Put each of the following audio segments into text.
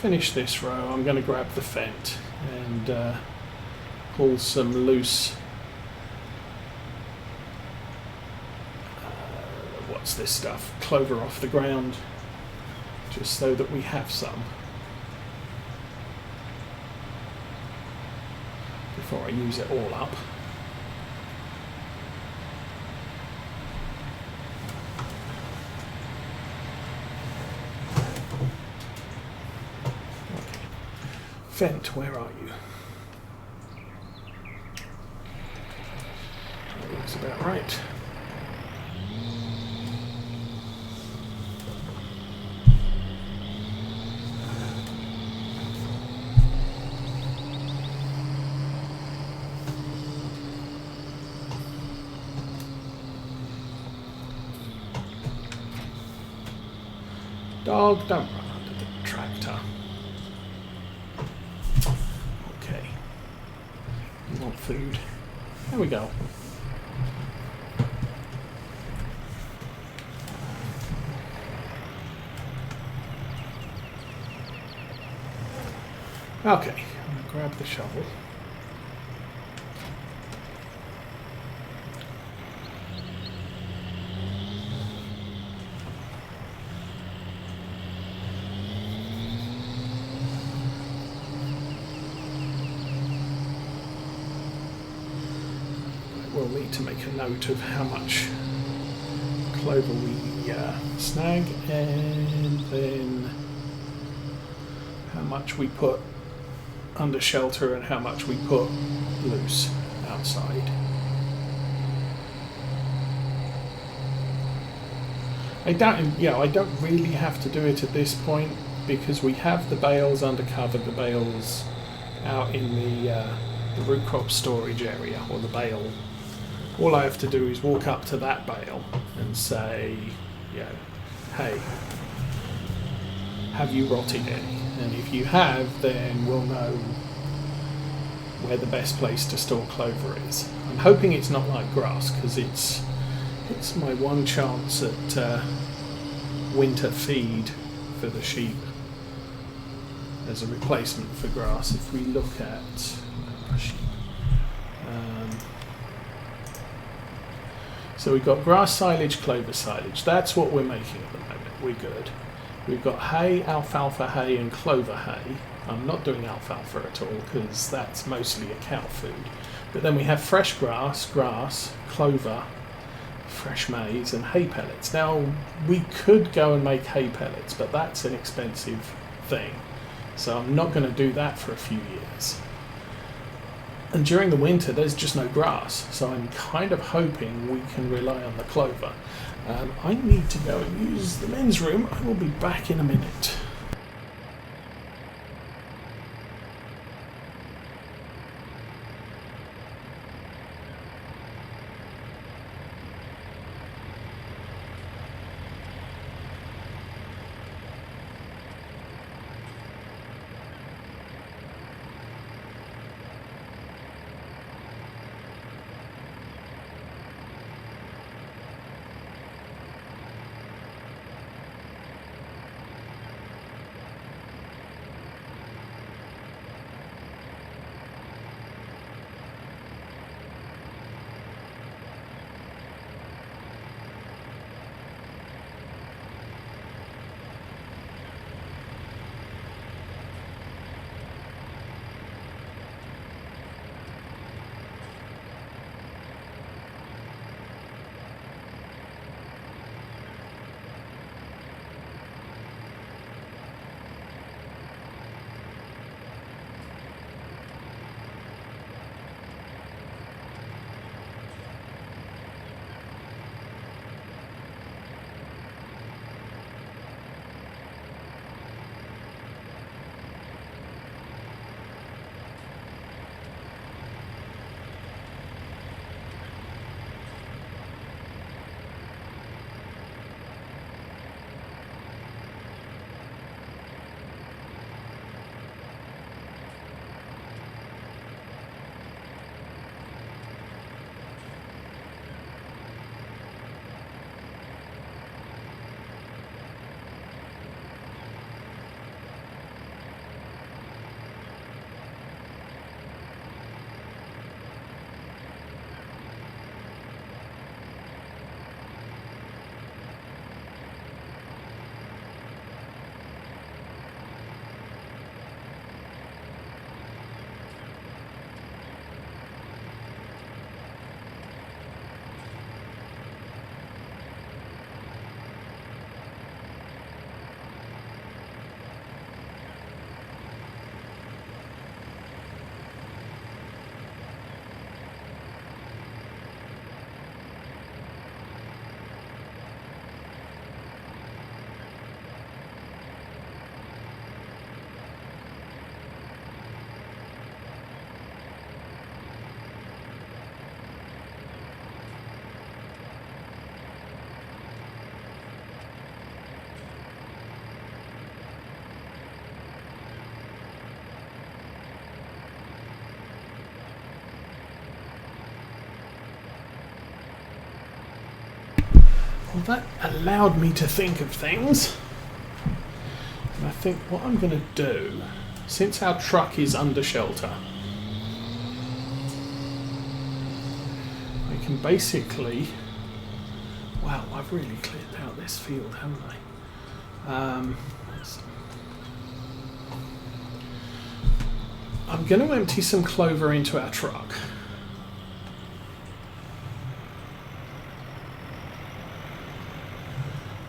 finish this row, I'm going to grab the fent and pull some loose, what's this stuff, clover off the ground, just so that we have some before I use it all up. Fent, where are you? That looks about right. Dog, don't run under the tractor. Okay. You want food? There we go. Okay, I'm going to grab the shovel. We'll need to make a note of how much clover we snag, and then how much we put under shelter and how much we put loose outside. I don't really have to do it at this point because we have the bales under cover, the bales out in the root crop storage area, or the bale. All I have to do is walk up to that bale and say, hey, have you rotted any? And if you have, then we'll know where the best place to store clover is. I'm hoping it's not like grass, because it's my one chance at winter feed for the sheep as a replacement for grass. If we look at sheep, so we've got grass silage, clover silage. That's what we're making at the moment. We're good. We've got hay, alfalfa hay, and clover hay. I'm not doing alfalfa at all because that's mostly a cow food. But then we have fresh grass, clover, fresh maize, and hay pellets. Now, we could go and make hay pellets, but that's an expensive thing. So I'm not going to do that for a few years. And during the winter, there's just no grass, so I'm kind of hoping we can rely on the clover. I need to go and use the men's room. I will be back in a minute. that allowed me to think of things. And I think what I'm going to do, since our truck is under shelter, I can basically... Wow, I've really cleared out this field, haven't I? I'm going to empty some clover into our truck.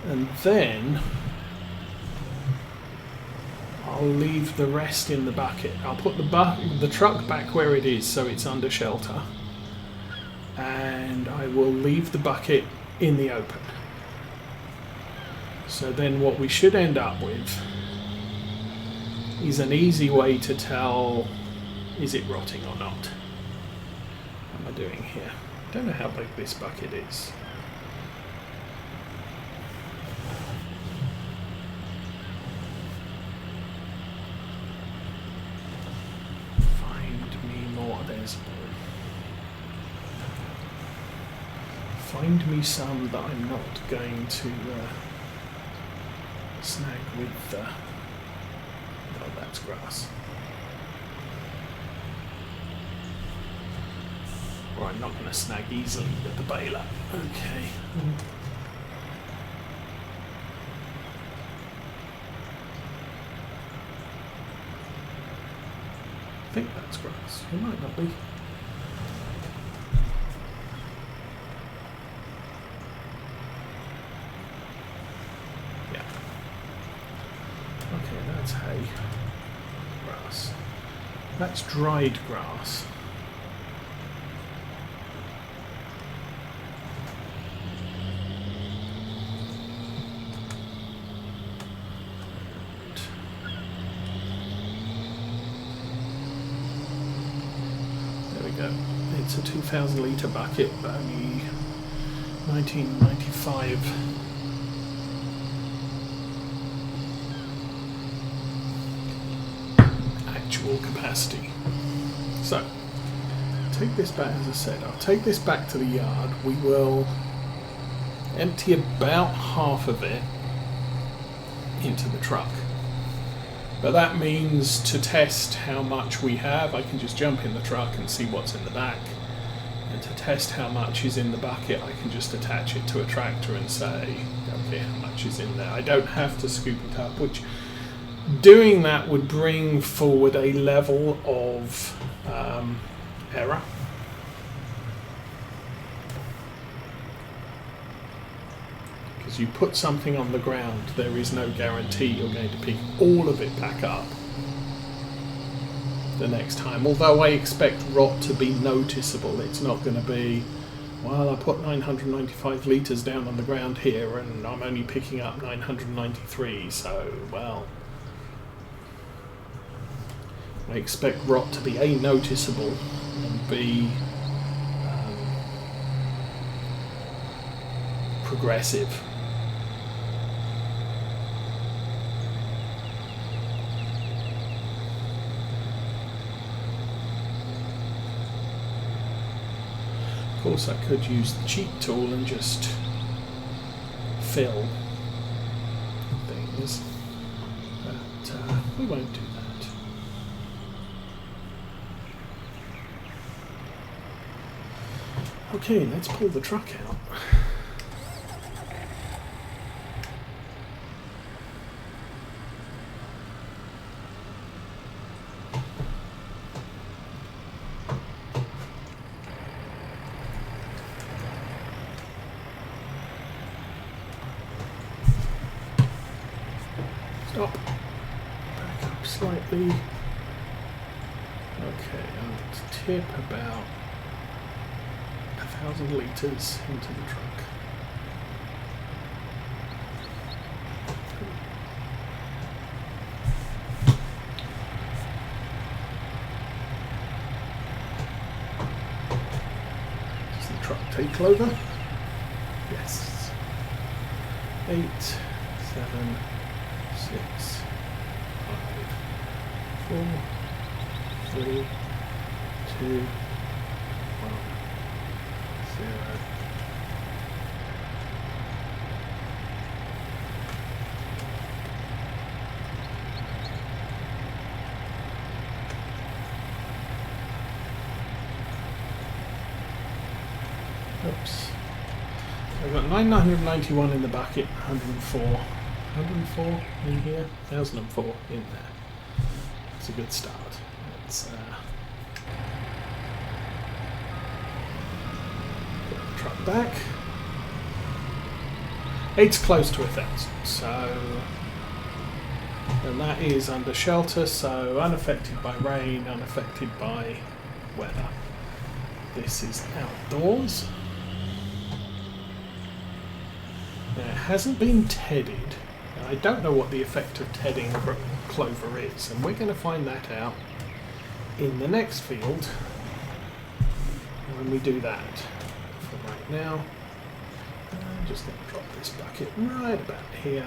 And then I'll leave the rest in the bucket. I'll put the truck back where it is so it's under shelter. And I will leave the bucket in the open. So then what we should end up with is an easy way to tell, is it rotting or not? What am I doing here? I don't know how big this bucket is. Find me more, there's more. Find me some that I'm not going to snag with the... Oh, that's grass. Or I'm not going to snag easily with the baler. Okay. I think that's grass. It might not be. That's hay. Grass. That's dried grass. There we go. It's a 2,000 litre bucket, but only 1995. Capacity. So, take this back, as I said, I'll take this back to the yard. We will empty about half of it into the truck. But that means to test how much we have, I can just jump in the truck and see what's in the back. And to test how much is in the bucket, I can just attach it to a tractor and say, okay, how much is in there? I don't have to scoop it up, which... Doing that would bring forward a level of error. Because you put something on the ground, there is no guarantee you're going to pick all of it back up the next time. Although I expect rot to be noticeable, it's not going to be, well, I put 995 litres down on the ground here and I'm only picking up 993, so, well... I expect rot to be A, noticeable, and B, progressive. Of course, I could use the cheat tool and just fill things, but we won't do that. Okay, let's pull the truck out. Stop. Back up slightly. Okay, I'll tip about 1,000 litres into the truck. Does the truck take Clover? Yes. 8, 7, 6, 5, 4, 3, 2, 1. 0. Oops. I've got 991 in the bucket, 104 in here, 1004 in there. It's a good start. Let's put the truck back. It's close to 1,000, so, and that is under shelter, so unaffected by rain, unaffected by weather. This is outdoors. Now, it hasn't been tedded. I don't know what the effect of tedding clover is, and we're going to find that out in the next field when we do that. For right now, I'm just going to drop this bucket right about here.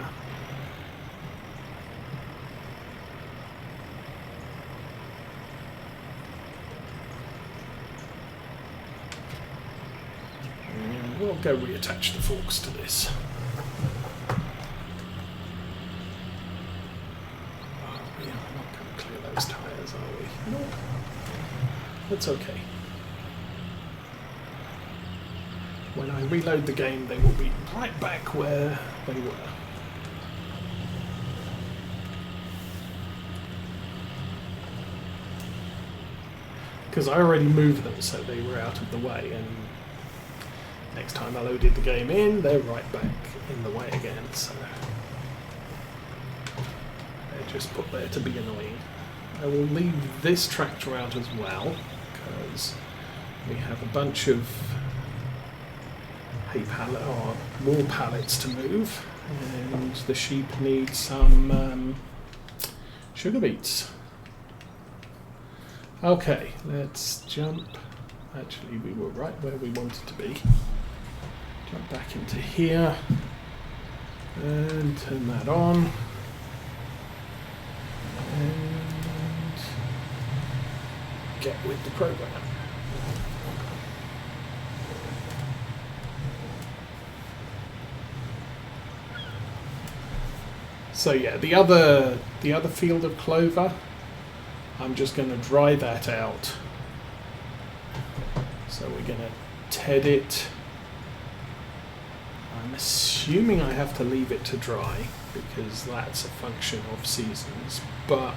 And we'll go reattach the forks to this. Tires, are we? No. That's okay. When I reload the game, they will be right back where they were. Because I already moved them so they were out of the way, and next time I loaded the game in, they're right back in the way again, so they're just put there to be annoying. I will leave this tractor out as well, because we have a bunch of hay pallet or wool pallets to move, and the sheep need some sugar beets. Okay, let's jump. Actually, we were right where we wanted to be. Jump back into here and turn that on. And get with the program. So yeah, the other field of clover, I'm just going to dry that out. So we're going to ted it. I'm assuming I have to leave it to dry because that's a function of seasons, but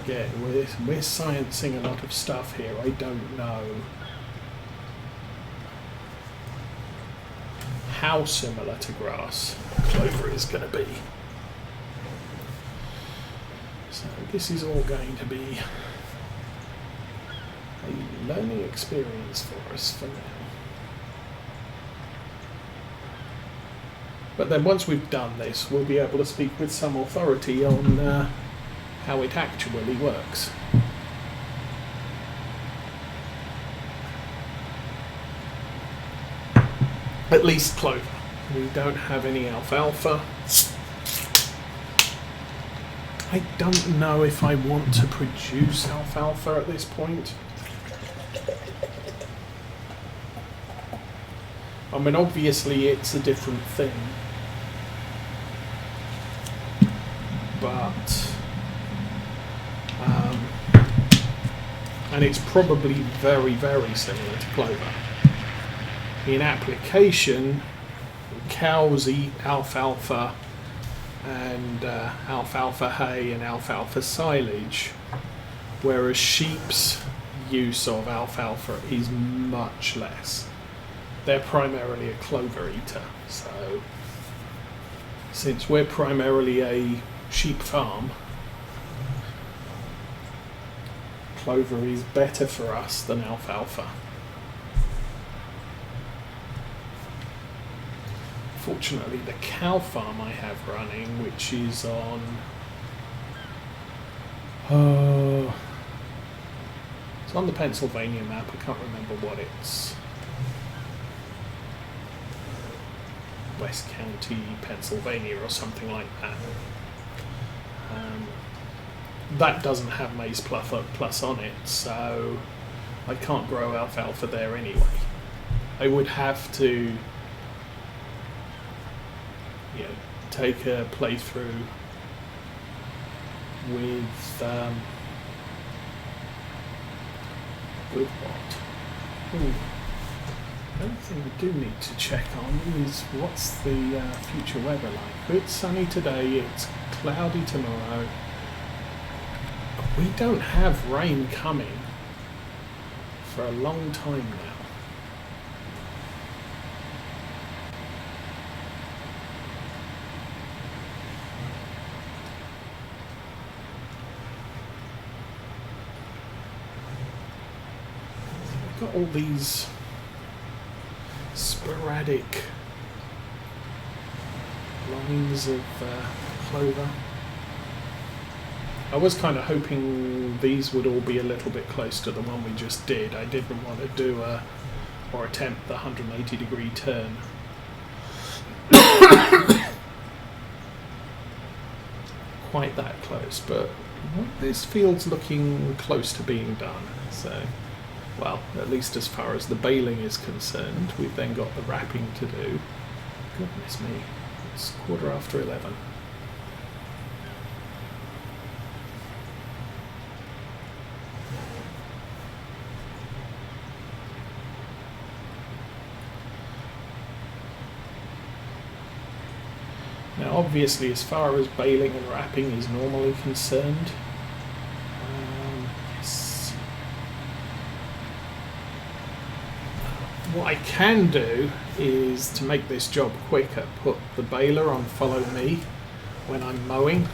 again, we're sciencing a lot of stuff here. I don't know how similar to grass clover is going to be. So this is all going to be a learning experience for us for now. But then once we've done this, we'll be able to speak with some authority on how it actually works. At least clover. We don't have any alfalfa. I don't know if I want to produce alfalfa at this point. I mean, obviously it's a different thing. But and it's probably very, very similar to clover. In application, cows eat alfalfa and alfalfa hay and alfalfa silage, whereas sheep's use of alfalfa is much less. They're primarily a clover eater, so since we're primarily a sheep farm, clover is better for us than alfalfa. Fortunately, the cow farm I have running, which is on it's on the Pennsylvania map, I can't remember what it's, West County, Pennsylvania or something like that. That doesn't have maize plus on it, so I can't grow alfalfa there anyway. I would have to take a playthrough with what? The only thing we do need to check on is what's the future weather like. It's sunny today, it's cloudy tomorrow. We don't have rain coming for a long time now. We've got all these sporadic lines of clover. I was kind of hoping these would all be a little bit close to the one we just did. I didn't want to do or attempt the 180-degree turn. Quite that close, but this field's looking close to being done. So, well, at least as far as the baling is concerned. We've then got the wrapping to do. Goodness me, it's 11:15. Now, obviously, as far as baling and wrapping is normally concerned, yes. What I can do is, to make this job quicker, put the baler on follow me when I'm mowing,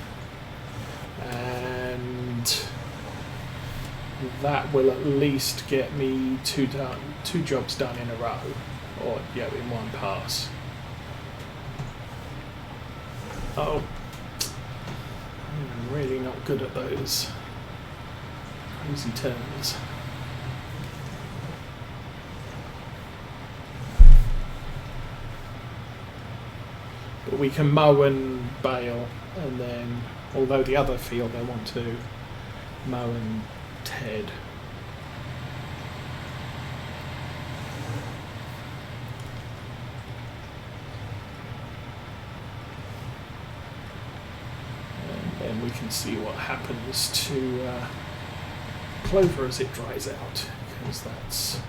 and that will at least get me two jobs done in a row, or yeah, in one pass. Oh, I'm really not good at those crazy turns. But we can mow and bale, and then, although the other field I want to mow and ted. And we can see what happens to clover as it dries out, because that's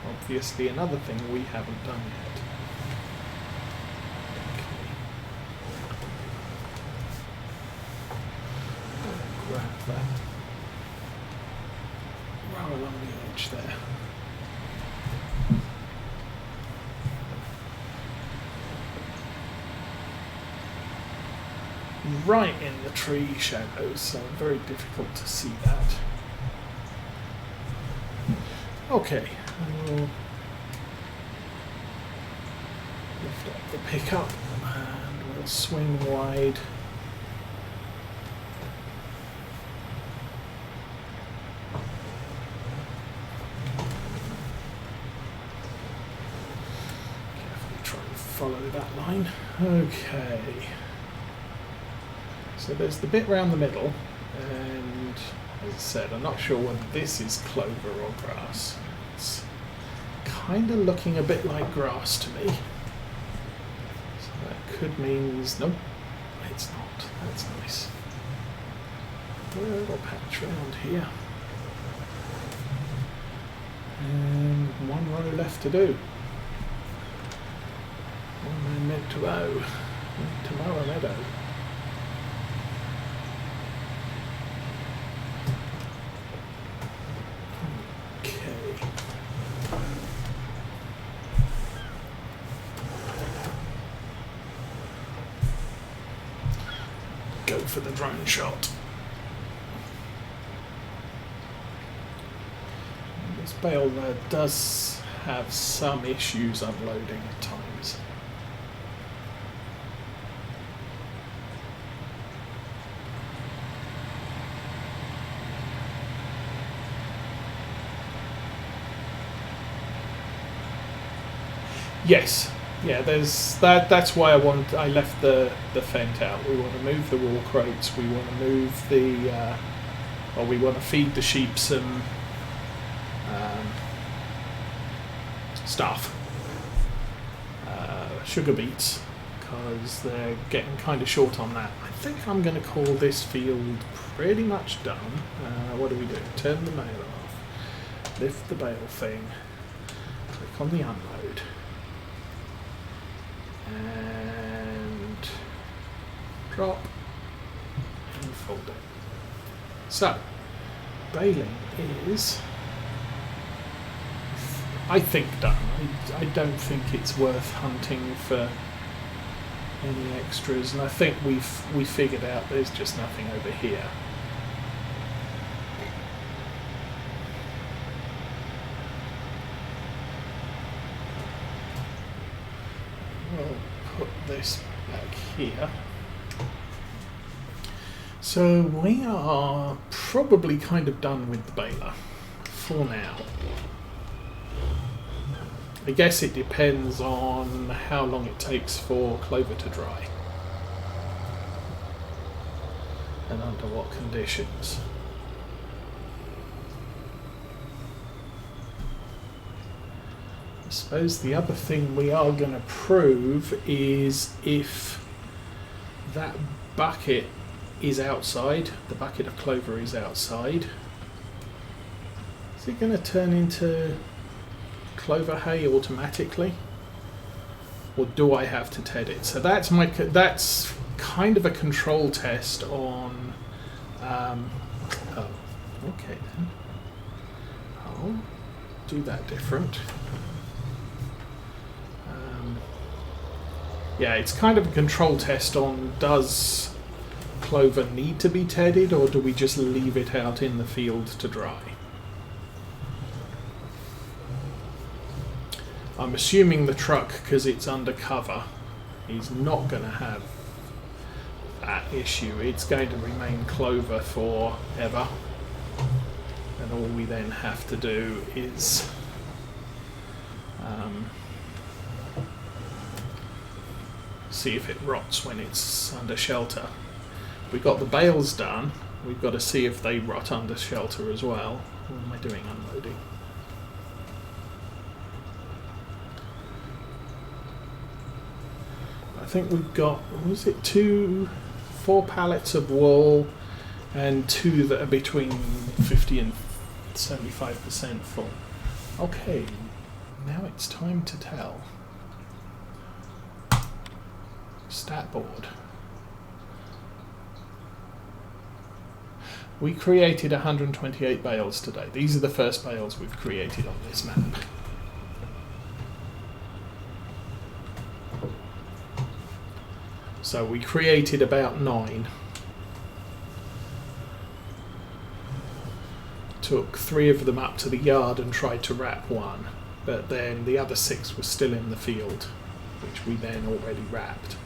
obviously another thing we haven't done yet. Okay. Grab that. Row along the edge there. Right in the tree shadows, so very difficult to see that. Okay, we'll lift up the pickup and we'll swing wide. Carefully try and follow that line. Okay. So there's the bit round the middle, and as I said, I'm not sure whether this is clover or grass. It's kind of looking a bit like grass to me. So that could mean, nope, it's not. That's nice. A little patch around here. And one row left to do. What am I meant to mow? To mow a meadow. Go for the drone shot. This bale does have some issues unloading at times. Yes. Yeah, there's that. That's why I left the fent out. We want to move the wool crates. We want to move the, we want to feed the sheep some stuff, sugar beets, because they're getting kind of short on that. I think I'm going to call this field pretty much done. What do? Turn the mail off. Lift the bale thing. Click back on the unload. And drop and fold it. So, baling is, I think, done. I don't think it's worth hunting for any extras, and I think we figured out there's just nothing over here. We'll put this back here. So we are probably kind of done with the baler for now. I guess it depends on how long it takes for Clover to dry and under what conditions. I suppose the other thing we are going to prove is if that bucket is outside, the bucket of Clover is outside, is it going to turn into Clover hay automatically, or do I have to TED it? So that's kind of a control test on. Oh, okay then. I'll do that different. Yeah, it's kind of a control test on, does Clover need to be tedded, or do we just leave it out in the field to dry? I'm assuming the truck, because it's undercover, is not going to have that issue. It's going to remain Clover forever. And all we then have to do is see if it rots when it's under shelter. We've got the bales done. We've got to see if they rot under shelter as well. What am I doing unloading? I think we've got, was it 4 pallets of wool and 2 that are between 50 and 75% full. Okay, now it's time to tell. Stat board. We created 128 bales today. These are the first bales we've created on this map. So we created about 9. Took 3 of them up to the yard and tried to wrap 1, but then the other 6 were still in the field, which we then already wrapped.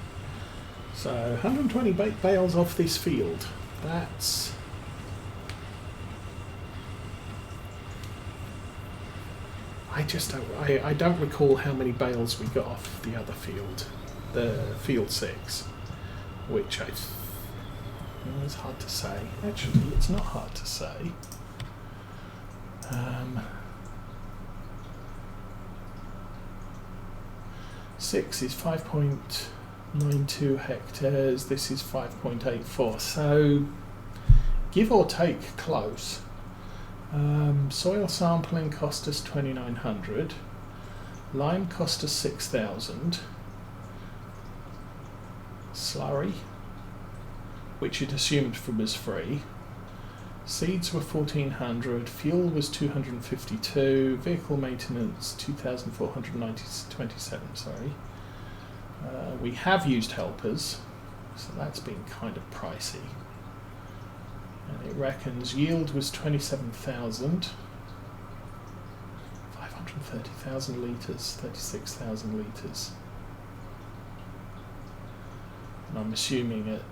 So 120 bales off this field. That's... I don't recall how many bales we got off the other field, the field 6, which it's hard to say. Actually, it's not hard to say. 6 is 5.92 hectares. This is 5.84. So, give or take, close. Soil sampling cost us 2,900. Lime cost us 6,000. Slurry, which it assumed was free. Seeds were 1,400. Fuel was 252. Vehicle maintenance 2,427. Sorry. We have used helpers, so that's been kind of pricey. And it reckons yield was 27,000. 530,000 litres, 36,000 litres. And I'm assuming at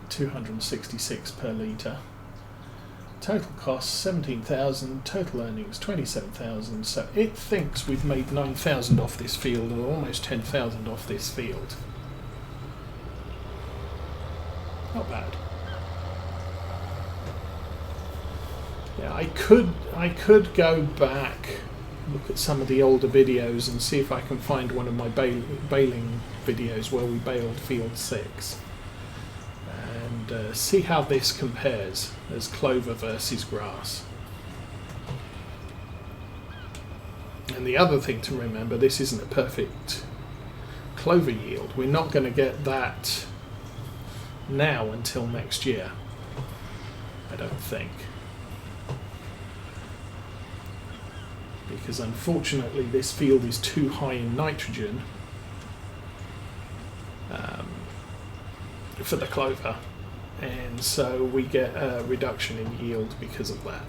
266 per litre. Total cost 17,000, total earnings 27,000. So it thinks we've made 9,000 off this field, or almost 10,000 off this field. Not bad. Yeah, I could go back, look at some of the older videos and see if I can find one of my baling videos where we baled field 6 and see how this compares as clover versus grass. And the other thing to remember, this isn't a perfect clover yield. We're not going to get that now until next year, I don't think. Because unfortunately this field is too high in nitrogen for the clover, and so we get a reduction in yield because of that.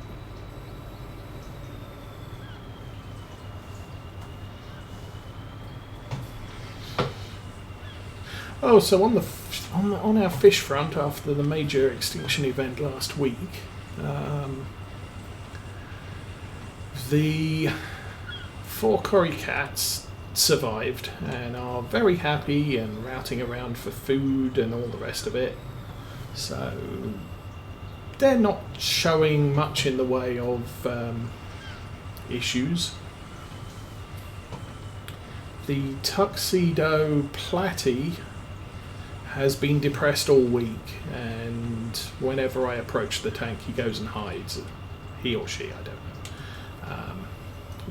Oh, so on our fish front, after the major extinction event last week, the 4 cory cats survived and are very happy and routing around for food and all the rest of it. So they're not showing much in the way of issues. The tuxedo platy has been depressed all week, and whenever I approach the tank he goes and hides. He or she, I don't know.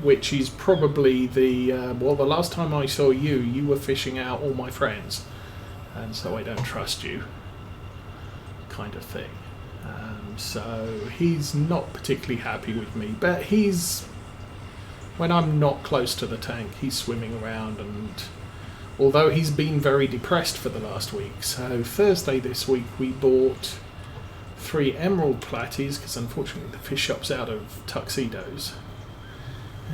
Which is probably the well, the last time I saw you, you were fishing out all my friends, and so I don't trust you, kind of thing. So he's not particularly happy with me, but when I'm not close to the tank, he's swimming around, and although he's been very depressed for the last week. So Thursday this week we bought 3 emerald platies, because unfortunately the fish shop's out of tuxedos.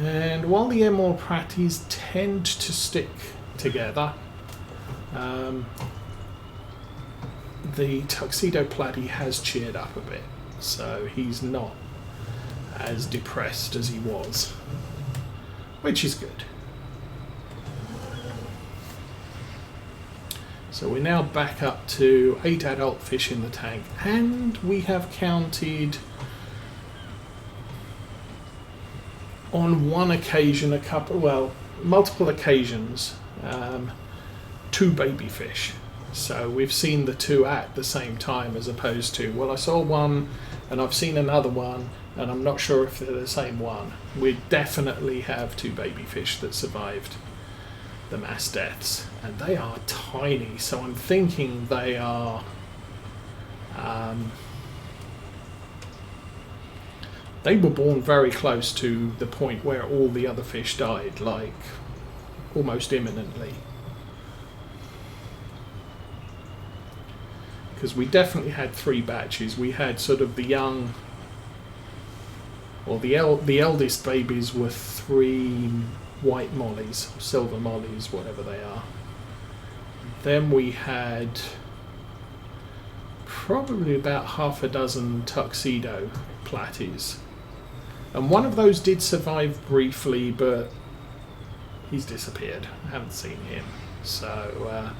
And while the emerald platies tend to stick together, the tuxedo platy has cheered up a bit, so he's not as depressed as he was, which is good. So we're now back up to 8 adult fish in the tank, and we have counted on one occasion, multiple occasions, 2 baby fish. So we've seen the 2 at the same time, as opposed to, well, I saw one and I've seen another one and I'm not sure if they're the same one. We definitely have 2 baby fish that survived the mass deaths, and they are tiny, so I'm thinking they are they were born very close to the point where all the other fish died, like almost imminently. Because we definitely had 3 batches. We had sort of the young, or the eldest babies were 3 white mollies, silver mollies, whatever they are. Then we had probably about half a dozen tuxedo platies. And one of those did survive briefly, but he's disappeared. I haven't seen him. So,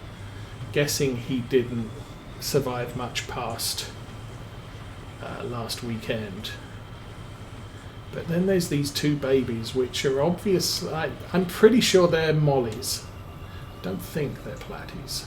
guessing he didn't survive much past last weekend. But then there's these 2 babies, which are obvious. I'm pretty sure they're mollies. Don't think they're platies.